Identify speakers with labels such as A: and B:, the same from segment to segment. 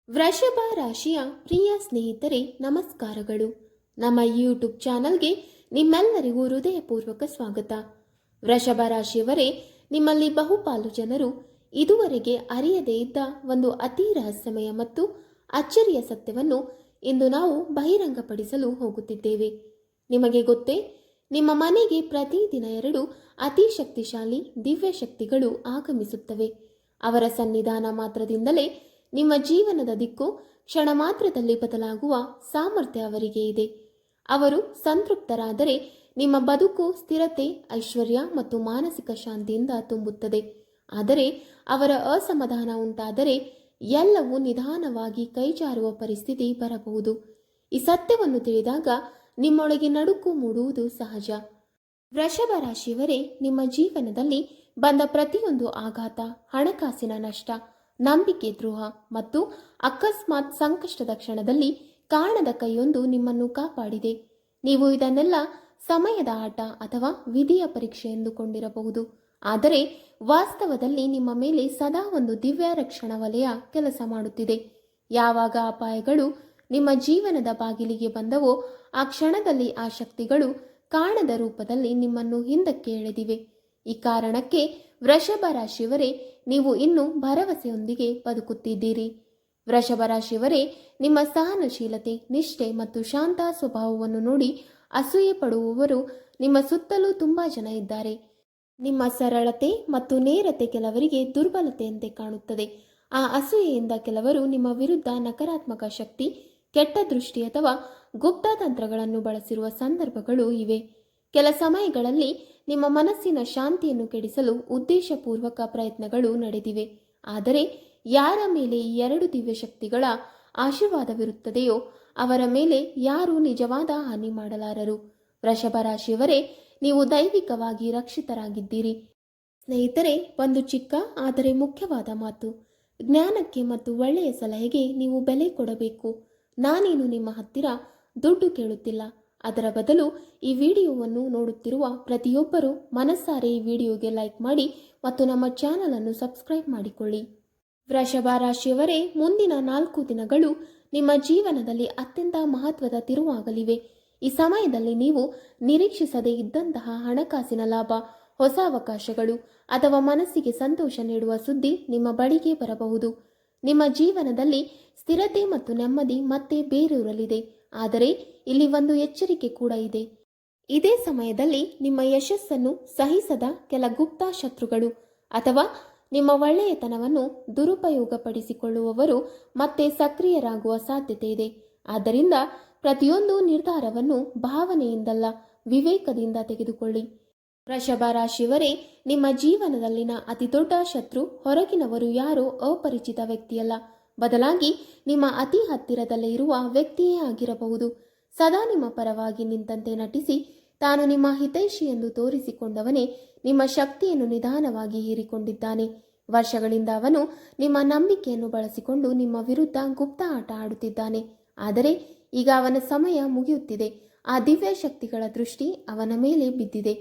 A: ವೃಷಭ ರಾಶಿಯ ಪ್ರಿಯ ಸ್ನೇಹಿತರೆ, ನಮಸ್ಕಾರಗಳು. ನಮ್ಮ ಯೂಟ್ಯೂಬ್ ಚಾನಲ್ಗೆ ನಿಮ್ಮೆಲ್ಲರಿಗೂ ಹೃದಯಪೂರ್ವಕ ಸ್ವಾಗತ. ವೃಷಭ ರಾಶಿಯವರೇ, ನಿಮ್ಮಲ್ಲಿ ಬಹುಪಾಲು ಜನರು ಇದುವರೆಗೆ ಅರಿಯದೇ ಇದ್ದ ಒಂದು ಅತಿ ರಹಸ್ಯಮಯ ಮತ್ತು ಅಚ್ಚರಿಯ ಸತ್ಯವನ್ನು ಇಂದು ನಾವು ಬಹಿರಂಗಪಡಿಸಲು ಹೋಗುತ್ತಿದ್ದೇವೆ. ನಿಮಗೆ ಗೊತ್ತೇ, ನಿಮ್ಮ ಮನೆಗೆ ಪ್ರತಿದಿನ 2 ಅತಿ ಶಕ್ತಿಶಾಲಿ ದಿವ್ಯ ಶಕ್ತಿಗಳು ಆಗಮಿಸುತ್ತವೆ. ಅವರ ಸನ್ನಿಧಾನ ಮಾತ್ರದಿಂದಲೇ ನಿಮ್ಮ ಜೀವನದ ದಿಕ್ಕು ಕ್ಷಣ ಮಾತ್ರದಲ್ಲಿ ಬದಲಾಗುವ ಸಾಮರ್ಥ್ಯ ಅವರಿಗೆ ಇದೆ. ಅವರು ಸಂತೃಪ್ತರಾದರೆ ನಿಮ್ಮ ಬದುಕು ಸ್ಥಿರತೆ, ಐಶ್ವರ್ಯ ಮತ್ತು ಮಾನಸಿಕ ಶಾಂತಿಯಿಂದ ತುಂಬುತ್ತದೆ. ಆದರೆ ಅವರ ಅಸಮಾಧಾನ ಉಂಟಾದರೆ ಎಲ್ಲವೂ ನಿಧಾನವಾಗಿ ಕೈಜಾರುವ ಪರಿಸ್ಥಿತಿ ಬರಬಹುದು. ಈ ಸತ್ಯವನ್ನು ತಿಳಿದಾಗ ನಿಮ್ಮೊಳಗೆ ನಡುಕು ಮೂಡುವುದು ಸಹಜ. ವೃಷಭ ರಾಶಿಯವರೇ, ನಿಮ್ಮ ಜೀವನದಲ್ಲಿ ಬಂದ ಪ್ರತಿಯೊಂದು ಆಘಾತ, ಹಣಕಾಸಿನ ನಷ್ಟ, ನಂಬಿಕೆ ದ್ರೋಹ ಮತ್ತು ಅಕಸ್ಮಾತ್ ಸಂಕಷ್ಟದ ಕ್ಷಣದಲ್ಲಿ ಕಾಣದ ಕೈಯೊಂದು ನಿಮ್ಮನ್ನು ಕಾಪಾಡಿದೆ. ನೀವು ಇದನ್ನೆಲ್ಲ ಸಮಯದ ಆಟ ಅಥವಾ ವಿಧಿಯ ಪರೀಕ್ಷೆ ಎಂದುಕೊಂಡಿರಬಹುದು. ಆದರೆ ವಾಸ್ತವದಲ್ಲಿ ನಿಮ್ಮ ಮೇಲೆ ಸದಾ ಒಂದು ದಿವ್ಯ ರಕ್ಷಣಾ ವಲಯ ಕೆಲಸ ಮಾಡುತ್ತಿದೆ. ಯಾವಾಗ ಅಪಾಯಗಳು ನಿಮ್ಮ ಜೀವನದ ಬಾಗಿಲಿಗೆ ಬಂದವೋ ಆ ಕ್ಷಣದಲ್ಲಿ ಆ ಶಕ್ತಿಗಳು ಕಾಣದ ರೂಪದಲ್ಲಿ ನಿಮ್ಮನ್ನು ಹಿಂದಕ್ಕೆ ಎಳೆದಿವೆ. ಈ ಕಾರಣಕ್ಕೆ ವೃಷಭ ರಾಶಿಯವರೇ, ನೀವು ಇನ್ನೂ ಭರವಸೆಯೊಂದಿಗೆ ಬದುಕುತ್ತಿದ್ದೀರಿ. ವೃಷಭ ರಾಶಿಯವರೇ, ನಿಮ್ಮ ಸಹನಶೀಲತೆ, ನಿಷ್ಠೆ ಮತ್ತು ಶಾಂತ ಸ್ವಭಾವವನ್ನು ನೋಡಿ ಅಸೂಯೆ ಪಡುವವರು ನಿಮ್ಮ ಸುತ್ತಲೂ ತುಂಬಾ ಜನ ಇದ್ದಾರೆ. ನಿಮ್ಮ ಸರಳತೆ ಮತ್ತು ನೇರತೆ ಕೆಲವರಿಗೆ ದುರ್ಬಲತೆಯಂತೆ ಕಾಣುತ್ತದೆ. ಆ ಅಸೂಯೆಯಿಂದ ಕೆಲವರು ನಿಮ್ಮ ವಿರುದ್ಧ ನಕಾರಾತ್ಮಕ ಶಕ್ತಿ, ಕೆಟ್ಟ ದೃಷ್ಟಿ ಅಥವಾ ಗುಪ್ತ ತಂತ್ರಗಳನ್ನು ಬಳಸಿರುವ ಸಂದರ್ಭಗಳು ಇವೆ. ಕೆಲ ಸಮಯಗಳಲ್ಲಿ ನಿಮ್ಮ ಮನಸ್ಸಿನ ಶಾಂತಿಯನ್ನು ಕೆಡಿಸಲು ಉದ್ದೇಶಪೂರ್ವಕ ಪ್ರಯತ್ನಗಳು ನಡೆದಿವೆ. ಆದರೆ ಯಾರ ಮೇಲೆ ಈ 2 ದಿವ್ಯ ಶಕ್ತಿಗಳ ಆಶೀರ್ವಾದವಿರುತ್ತದೆಯೋ ಅವರ ಮೇಲೆ ಯಾರೂ ನಿಜವಾದ ಹಾನಿ ಮಾಡಲಾರರು. ವೃಷಭ ರಾಶಿಯವರೇ, ನೀವು ದೈವಿಕವಾಗಿ ರಕ್ಷಿತರಾಗಿದ್ದೀರಿ. ಸ್ನೇಹಿತರೆ, ಒಂದು ಚಿಕ್ಕ ಆದರೆ ಮುಖ್ಯವಾದ ಮಾತು: ಜ್ಞಾನಕ್ಕೆ ಮತ್ತು ಒಳ್ಳೆಯ ಸಲಹೆಗೆ ನೀವು ಬೆಲೆ ಕೊಡಬೇಕು. ನಾನೇನು ನಿಮ್ಮ ಹತ್ತಿರ ದುಡ್ಡು ಕೇಳುತ್ತಿಲ್ಲ. ಅದರ ಬದಲು ಈ ವಿಡಿಯೋವನ್ನು ನೋಡುತ್ತಿರುವ ಪ್ರತಿಯೊಬ್ಬರೂ ಮನಸ್ಸಾರೆ ಈ ವಿಡಿಯೋಗೆ ಲೈಕ್ ಮಾಡಿ ಮತ್ತು ನಮ್ಮ ಚಾನಲ್ ಅನ್ನು ಸಬ್ಸ್ಕ್ರೈಬ್ ಮಾಡಿಕೊಳ್ಳಿ. ವೃಷಭ ರಾಶಿಯವರೇ, ಮುಂದಿನ 4 ದಿನಗಳು ನಿಮ್ಮ ಜೀವನದಲ್ಲಿ ಅತ್ಯಂತ ಮಹತ್ವದ ತಿರುವಾಗಲಿವೆ. ಈ ಸಮಯದಲ್ಲಿ ನೀವು ನಿರೀಕ್ಷಿಸದೇ ಇದ್ದಂತಹ ಹಣಕಾಸಿನ ಲಾಭ, ಹೊಸ ಅವಕಾಶಗಳು ಅಥವಾ ಮನಸ್ಸಿಗೆ ಸಂತೋಷ ನೀಡುವ ಸುದ್ದಿ ನಿಮ್ಮ ಬಳಿಗೆ ಬರಬಹುದು. ನಿಮ್ಮ ಜೀವನದಲ್ಲಿ ಸ್ಥಿರತೆ ಮತ್ತು ನೆಮ್ಮದಿ ಮತ್ತೆ ಬೇರೂರಲಿದೆ. ಆದರೆ ಇಲ್ಲಿ ಒಂದು ಎಚ್ಚರಿಕೆ ಕೂಡ ಇದೆ. ಇದೇ ಸಮಯದಲ್ಲಿ ನಿಮ್ಮ ಯಶಸ್ಸನ್ನು ಸಹಿಸದ ಕೆಲ ಗುಪ್ತ ಶತ್ರುಗಳು ಅಥವಾ ನಿಮ್ಮ ಒಳ್ಳೆಯತನವನ್ನು ದುರುಪಯೋಗಪಡಿಸಿಕೊಳ್ಳುವವರು ಮತ್ತೆ ಸಕ್ರಿಯರಾಗುವ ಸಾಧ್ಯತೆ ಇದೆ. ಆದ್ದರಿಂದ ಪ್ರತಿಯೊಂದು ನಿರ್ಧಾರವನ್ನು ಭಾವನೆಯಿಂದಲ್ಲ, ವಿವೇಕದಿಂದ ತೆಗೆದುಕೊಳ್ಳಿ. ವೃಷಭ ರಾಶಿಯವರೇ, ನಿಮ್ಮ ಜೀವನದಲ್ಲಿನ ಅತಿದೊಡ್ಡ ಶತ್ರು ಹೊರಗಿನವರು ಯಾರೋ ಅಪರಿಚಿತ ವ್ಯಕ್ತಿಯಲ್ಲ, ಬದಲಾಗಿ ನಿಮ್ಮ ಅತಿ ಹತ್ತಿರದಲ್ಲೇ ಇರುವ ವ್ಯಕ್ತಿಯೇ ಆಗಿರಬಹುದು. ಸದಾ ನಿಮ್ಮ ಪರವಾಗಿ ನಿಂತಂತೆ ನಟಿಸಿ ತಾನು ನಿಮ್ಮ ಹಿತೈಷಿ ಎಂದು ತೋರಿಸಿಕೊಂಡವನೇ ನಿಮ್ಮ ಶಕ್ತಿಯನ್ನು ನಿಧಾನವಾಗಿ ಹೀರಿಕೊಂಡಿದ್ದಾನೆ. ವರ್ಷಗಳಿಂದ ಅವನು ನಿಮ್ಮ ನಂಬಿಕೆಯನ್ನು ಬಳಸಿಕೊಂಡು ನಿಮ್ಮ ವಿರುದ್ಧ ಗುಪ್ತ ಆಟ ಆಡುತ್ತಿದ್ದಾನೆ. ಆದರೆ ಈಗ ಅವನ ಸಮಯ ಮುಗಿಯುತ್ತಿದೆ. ಆ ದಿವ್ಯ ಶಕ್ತಿಗಳ ದೃಷ್ಟಿ ಅವನ ಮೇಲೆ ಬಿದ್ದಿದೆ.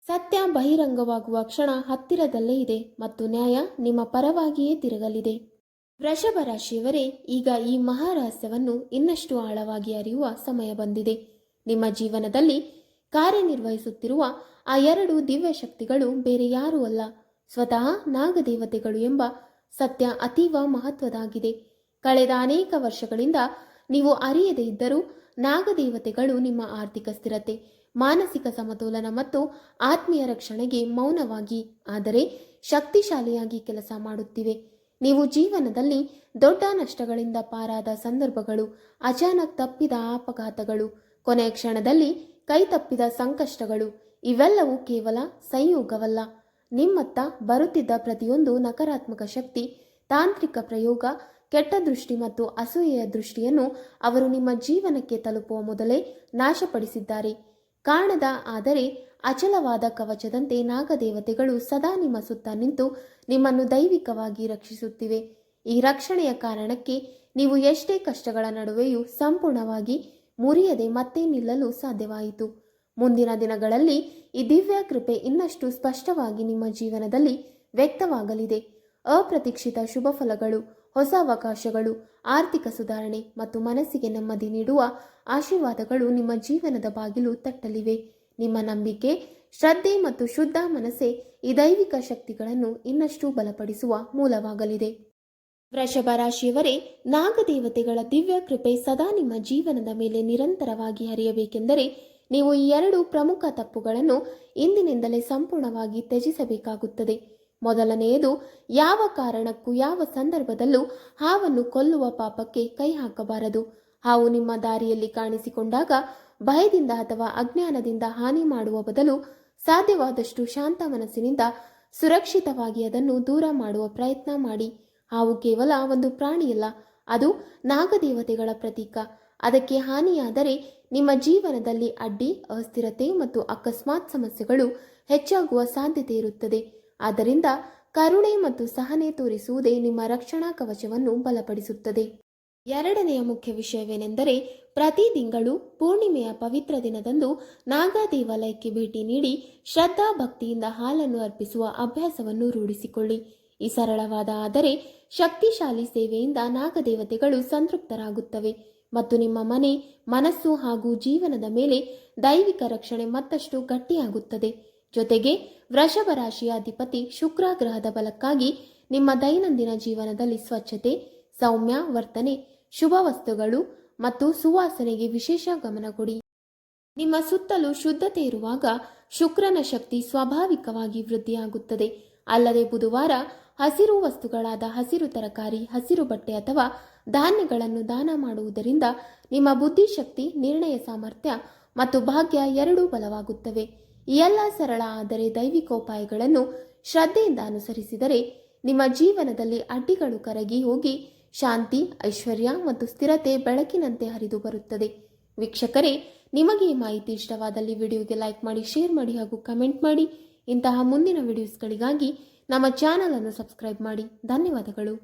A: ಸತ್ಯ ಬಹಿರಂಗವಾಗುವ ಕ್ಷಣ ಹತ್ತಿರದಲ್ಲೇ ಇದೆ ಮತ್ತು ನ್ಯಾಯ ನಿಮ್ಮ ಪರವಾಗಿಯೇ ತಿರುಗಲಿದೆ. ವೃಷಭ ರಾಶಿಯವರೇ, ಈಗ ಈ ಮಹಾರಹಸ್ಯವನ್ನು ಇನ್ನಷ್ಟು ಆಳವಾಗಿ ಅರಿಯುವ ಸಮಯ ಬಂದಿದೆ. ನಿಮ್ಮ ಜೀವನದಲ್ಲಿ ಕಾರ್ಯನಿರ್ವಹಿಸುತ್ತಿರುವ ಆ 2 ದಿವ್ಯ ಶಕ್ತಿಗಳು ಬೇರೆ ಯಾರೂ ಅಲ್ಲ, ಸ್ವತಃ ನಾಗದೇವತೆಗಳು ಎಂಬ ಸತ್ಯ ಅತೀವ ಮಹತ್ವದಾಗಿದೆ. ಕಳೆದ ಅನೇಕ ವರ್ಷಗಳಿಂದ ನೀವು ಅರಿಯದೇ ಇದ್ದರೂ ನಾಗದೇವತೆಗಳು ನಿಮ್ಮ ಆರ್ಥಿಕ ಸ್ಥಿರತೆ, ಮಾನಸಿಕ ಸಮತೋಲನ ಮತ್ತು ಆತ್ಮೀಯ ರಕ್ಷಣೆಗೆ ಮೌನವಾಗಿ ಆದರೆ ಶಕ್ತಿಶಾಲಿಯಾಗಿ ಕೆಲಸ ಮಾಡುತ್ತಿವೆ. ನೀವು ಜೀವನದಲ್ಲಿ ದೊಡ್ಡ ನಷ್ಟಗಳಿಂದ ಪಾರಾದ ಸಂದರ್ಭಗಳು, ಅಚಾನಕ್ ತಪ್ಪಿದ ಅಪಘಾತಗಳು, ಕೊನೆಯ ಕ್ಷಣದಲ್ಲಿ ಕೈ ತಪ್ಪಿದ ಸಂಕಷ್ಟಗಳು, ಇವೆಲ್ಲವೂ ಕೇವಲ ಸಂಯೋಗವಲ್ಲ. ನಿಮ್ಮತ್ತ ಬರುತ್ತಿದ್ದ ಪ್ರತಿಯೊಂದು ನಕಾರಾತ್ಮಕ ಶಕ್ತಿ, ತಾಂತ್ರಿಕ ಪ್ರಯೋಗ, ಕೆಟ್ಟ ದೃಷ್ಟಿ ಮತ್ತು ಅಸೂಯೆಯ ದೃಷ್ಟಿಯನ್ನು ಅವರು ನಿಮ್ಮ ಜೀವನಕ್ಕೆ ತಲುಪುವ ಮೊದಲೇ ನಾಶಪಡಿಸಿದ್ದಾರೆ. ಕಾಣದ ಆದರೆ ಅಚಲವಾದ ಕವಚದಂತೆ ನಾಗದೇವತೆಗಳು ಸದಾ ನಿಮ್ಮ ಸುತ್ತ ನಿಂತು ನಿಮ್ಮನ್ನು ದೈವಿಕವಾಗಿ ರಕ್ಷಿಸುತ್ತಿವೆ. ಈ ರಕ್ಷಣೆಯ ಕಾರಣಕ್ಕೆ ನೀವು ಎಷ್ಟೇ ಕಷ್ಟಗಳ ನಡುವೆಯೂ ಸಂಪೂರ್ಣವಾಗಿ ಮುರಿಯದೆ ಮತ್ತೆ ನಿಲ್ಲಲು ಸಾಧ್ಯವಾಯಿತು. ಮುಂದಿನ ದಿನಗಳಲ್ಲಿ ಈ ದಿವ್ಯ ಕೃಪೆ ಇನ್ನಷ್ಟು ಸ್ಪಷ್ಟವಾಗಿ ನಿಮ್ಮ ಜೀವನದಲ್ಲಿ ವ್ಯಕ್ತವಾಗಲಿದೆ. ಅಪ್ರತೀಕ್ಷಿತ ಶುಭ ಫಲಗಳು, ಹೊಸ ಅವಕಾಶಗಳು, ಆರ್ಥಿಕ ಸುಧಾರಣೆ ಮತ್ತು ಮನಸ್ಸಿಗೆ ನೆಮ್ಮದಿ ನೀಡುವ ಆಶೀರ್ವಾದಗಳು ನಿಮ್ಮ ಜೀವನದ ಬಾಗಿಲು ತಟ್ಟಲಿವೆ. ನಿಮ್ಮ ನಂಬಿಕೆ, ಶ್ರದ್ಧೆ ಮತ್ತು ಶುದ್ಧ ಮನಸ್ಸೇ ಈ ದೈವಿಕ ಶಕ್ತಿಗಳನ್ನು ಇನ್ನಷ್ಟು ಬಲಪಡಿಸುವ ಮೂಲವಾಗಲಿದೆ. ವೃಷಭ ರಾಶಿಯವರೇ, ನಾಗದೇವತೆಗಳ ದಿವ್ಯ ಕೃಪೆ ಸದಾ ನಿಮ್ಮ ಜೀವನದ ಮೇಲೆ ನಿರಂತರವಾಗಿ ಹರಿಯಬೇಕೆಂದರೆ ನೀವು ಈ 2 ಪ್ರಮುಖ ತಪ್ಪುಗಳನ್ನು ಇಂದಿನಿಂದಲೇ ಸಂಪೂರ್ಣವಾಗಿ ತ್ಯಜಿಸಬೇಕಾಗುತ್ತದೆ. ಮೊದಲನೆಯದು, ಯಾವ ಕಾರಣಕ್ಕೂ ಯಾವ ಸಂದರ್ಭದಲ್ಲೂ ಹಾವನ್ನು ಕೊಲ್ಲುವ ಪಾಪಕ್ಕೆ ಕೈ ಹಾಕಬಾರದು. ಹಾವು ನಿಮ್ಮ ದಾರಿಯಲ್ಲಿ ಕಾಣಿಸಿಕೊಂಡಾಗ ಭಯದಿಂದ ಅಥವಾ ಅಜ್ಞಾನದಿಂದ ಹಾನಿ ಮಾಡುವ ಬದಲು ಸಾಧ್ಯವಾದಷ್ಟು ಶಾಂತ ಮನಸ್ಸಿನಿಂದ ಸುರಕ್ಷಿತವಾಗಿ ಅದನ್ನು ದೂರ ಮಾಡುವ ಪ್ರಯತ್ನ ಮಾಡಿ. ಹಾವು ಕೇವಲ ಒಂದು ಪ್ರಾಣಿಯಲ್ಲ, ಅದು ನಾಗದೇವತೆಗಳ ಪ್ರತೀಕ. ಅದಕ್ಕೆ ಹಾನಿಯಾದರೆ ನಿಮ್ಮ ಜೀವನದಲ್ಲಿ ಅಡ್ಡಿ, ಅಸ್ಥಿರತೆ ಮತ್ತು ಅಕಸ್ಮಾತ್ ಸಮಸ್ಯೆಗಳು ಹೆಚ್ಚಾಗುವ ಸಾಧ್ಯತೆ ಇರುತ್ತದೆ. ಆದ್ದರಿಂದ ಕರುಣೆ ಮತ್ತು ಸಹನೆ ತೋರಿಸುವುದೇ ನಿಮ್ಮ ರಕ್ಷಣಾ ಕವಚವನ್ನು ಬಲಪಡಿಸುತ್ತದೆ. ಎರಡನೆಯ ಮುಖ್ಯ ವಿಷಯವೇನೆಂದರೆ, ಪ್ರತಿ ತಿಂಗಳು ಪೂರ್ಣಿಮೆಯ ಪವಿತ್ರ ದಿನದಂದು ನಾಗ ದೇವಾಲಯಕ್ಕೆ ಭೇಟಿ ನೀಡಿ ಶ್ರದ್ಧಾ ಭಕ್ತಿಯಿಂದ ಹಾಲನ್ನು ಅರ್ಪಿಸುವ ಅಭ್ಯಾಸವನ್ನು ರೂಢಿಸಿಕೊಳ್ಳಿ. ಈ ಸರಳವಾದ ಆದರೆ ಶಕ್ತಿಶಾಲಿ ಸೇವೆಯಿಂದ ನಾಗದೇವತೆಗಳು ಸಂತೃಪ್ತರಾಗುತ್ತವೆ ಮತ್ತು ನಿಮ್ಮ ಮನೆ, ಮನಸ್ಸು ಹಾಗೂ ಜೀವನದ ಮೇಲೆ ದೈವಿಕ ರಕ್ಷಣೆ ಮತ್ತಷ್ಟು ಗಟ್ಟಿಯಾಗುತ್ತದೆ. ಜೊತೆಗೆ ವೃಷಭ ರಾಶಿಯ ಅಧಿಪತಿ ಶುಕ್ರ ಗ್ರಹದ ಬಲಕ್ಕಾಗಿ ನಿಮ್ಮ ದೈನಂದಿನ ಜೀವನದಲ್ಲಿ ಸ್ವಚ್ಛತೆ, ಸೌಮ್ಯ ವರ್ತನೆ, ಶುಭ ವಸ್ತುಗಳು ಮತ್ತು ಸುವಾಸನೆಗೆ ವಿಶೇಷ ಗಮನ ಕೊಡಿ. ನಿಮ್ಮ ಸುತ್ತಲೂ ಶುದ್ಧತೆ ಇರುವಾಗ ಶುಕ್ರನ ಶಕ್ತಿ ಸ್ವಾಭಾವಿಕವಾಗಿ ವೃದ್ಧಿಯಾಗುತ್ತದೆ. ಅಲ್ಲದೆ ಬುಧವಾರ ಹಸಿರು ವಸ್ತುಗಳಾದ ಹಸಿರು ತರಕಾರಿ, ಹಸಿರು ಬಟ್ಟೆ ಅಥವಾ ಧಾನ್ಯಗಳನ್ನು ದಾನ ಮಾಡುವುದರಿಂದ ನಿಮ್ಮ ಬುದ್ಧಿಶಕ್ತಿ, ನಿರ್ಣಯ ಸಾಮರ್ಥ್ಯ ಮತ್ತು ಭಾಗ್ಯ ಎರಡೂ ಬಲವಾಗುತ್ತವೆ. ಈ ಎಲ್ಲ ಸರಳ ಆದರೆ ದೈವಿಕೋಪಾಯಗಳನ್ನು ಶ್ರದ್ಧೆಯಿಂದ ಅನುಸರಿಸಿದರೆ ನಿಮ್ಮ ಜೀವನದಲ್ಲಿ ಅಡ್ಡಿಗಳು ಕರಗಿ ಹೋಗಿ ಶಾಂತಿ, ಐಶ್ವರ್ಯ ಮತ್ತು ಸ್ಥಿರತೆ ಬೆಳಕಿನಂತೆ ಹರಿದು ಬರುತ್ತದೆ. ವೀಕ್ಷಕರೇ, ನಿಮಗೆ ಈ ಮಾಹಿತಿ ಇಷ್ಟವಾದಲ್ಲಿ ವಿಡಿಯೋಗೆ ಲೈಕ್ ಮಾಡಿ, ಶೇರ್ ಮಾಡಿ ಹಾಗೂ ಕಮೆಂಟ್ ಮಾಡಿ. ಇಂತಹ ಮುಂದಿನ ವಿಡಿಯೋಸ್ಗಳಿಗಾಗಿ ನಮ್ಮ ಚಾನಲ್ ಅನ್ನು ಸಬ್ಸ್ಕ್ರೈಬ್ ಮಾಡಿ. ಧನ್ಯವಾದಗಳು.